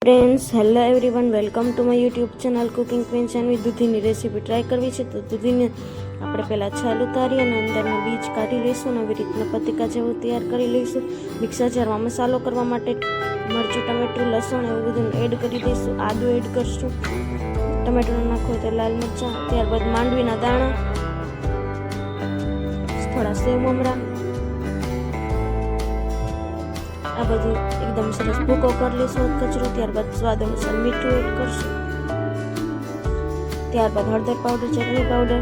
Friends, hello everyone, welcome to my YouTube channel cooking queens and with દૂધીની recipe try કરવી છે. તો દૂધીને આપણે પહેલાં છાલ ઉતારી અને અંદરના બીજ કાઢી લઈશું અને આવી રીતના પતિકા જેવું તૈયાર કરી લઈશું. મિક્સર જારમાં મસાલો કરવા માટે મરચું, ટમેટું, લસણ એવું બધું એડ કરી દઈશું. આદું એડ કરશું, ટમેટું નાખવું તો લાલ મરચાં, ત્યારબાદ માંડવીના દાણા, થોડા સેવ મમરા, આ બધું એકદમ સરસ ભૂકો કરી લઈશું કચરો. ત્યારબાદ સ્વાદ અનુસાર મીઠું એડ કરશું, ત્યારબાદ હળદર પાવડર, ચટણી પાવડર,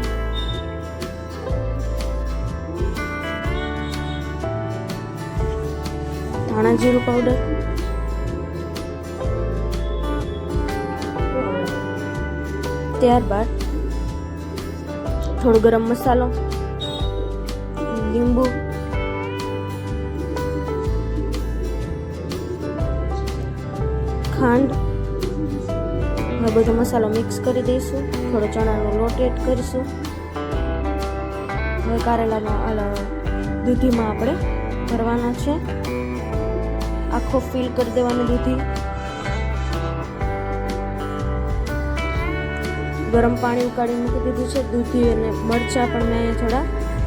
ધાણા જીરું પાવડર, ત્યારબાદ થોડો ગરમ મસાલો, લીંબુ, ખાંડ. હવે બધો મસાલો મિક્સ કરી દઈશું. થોડો ચણાનો લોટ એડ કરીશું. હવે કારેલાનો દૂધીમાં આપણે ભરવાના છે. આખો ફિલ કરી દેવાનું દૂધી. ગરમ પાણી ઉકાળી મૂકી દીધું છે. દૂધી અને મરચાં પણ મેં અહીંયા થોડા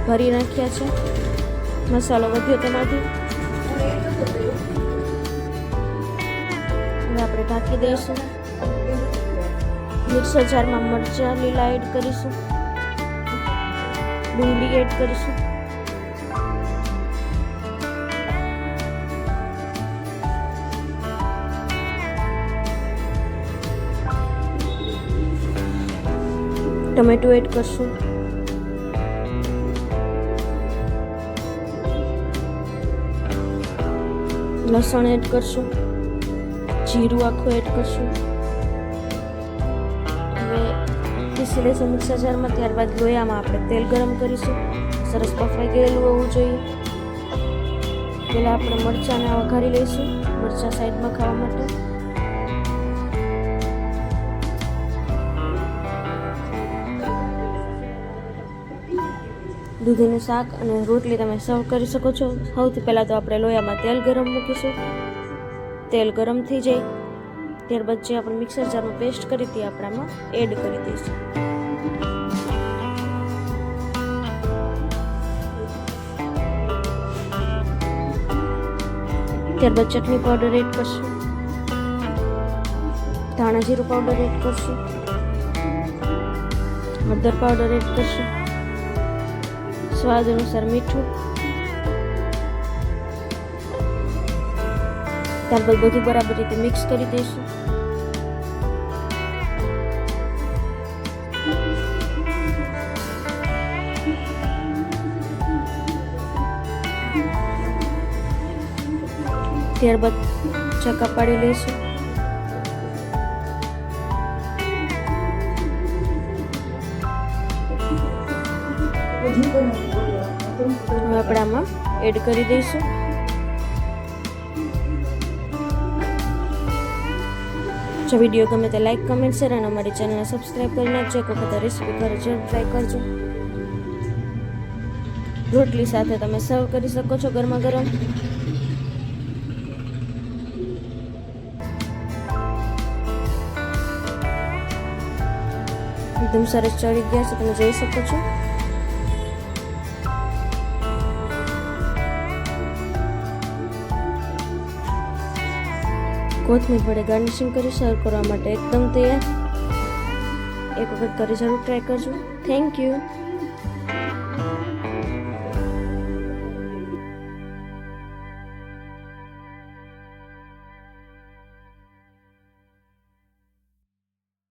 ભરી નાખ્યા છે. મસાલો વધ્યો તેમાંથી આપણે ઢાંકી દઈશું. મિક્સર જારમાં મરચાં લીલા એડ કરીશું, ડુંગળી એડ કરીશું, ટમેટું એડ કરશું, લસણ એડ કરશું, જીરું આખું એડ કરશું. હવે પીસી લઈશું મિક્સર જારમાં. ત્યારબાદ લોયામાં આપણે તેલ ગરમ કરીશું. સરસ બફાઈ ગયેલું હોવું જોઈએ. પહેલાં આપણે મરચાંને વઘારી લઈશું, મરચાં સાઈડમાં ખાવા માટે. દૂધીનું શાક અને રોટલી તમે સર્વ કરી શકો છો. સૌથી પહેલાં તો આપણે લોયામાં તેલ ગરમ મૂકીશું. તેલ ગરમ થઈ જાય ત્યારબાદ જે આપણે મિક્સર જારમાં પેસ્ટ કરી હતી આપણામાં એડ કરી દઈશું. ત્યારબાદ ચટણી પાવડર એડ કરશું, ધાણા જીરું પાવડર એડ કરશું, હળદર પાવડર એડ કરશું, સ્વાદ અનુસાર મીઠું. ત્યારબાદ બધું બરાબર રીતે મિક્સ કરી દઈશું. ત્યારબાદ ચક્કા પાડી લઈશું. હવે આપણે આમાં એડ કરી દઈશું. જો વિડીયો ગમે તો લાઈક, કમેન્ટ, શેર અને અમારી ચેનલને સબસ્ક્રાઈબ કરી નાખજો. એક વખત રેસીપી ઘરે જરૂર ટ્રાય કરજો. રોટલી સાથે તમે સર્વ કરી શકો છો ગરમા ગરમ. એકદમ સરસ ચડી ગયા છે, તમે જોઈ શકો છો. કોથમીર વડે ગાર્નિશિંગ કરી સર્વ કરવા માટે એકદમ તૈયાર. એક વખત ઘરે જરૂર ટ્રાય કરજો. Thank you.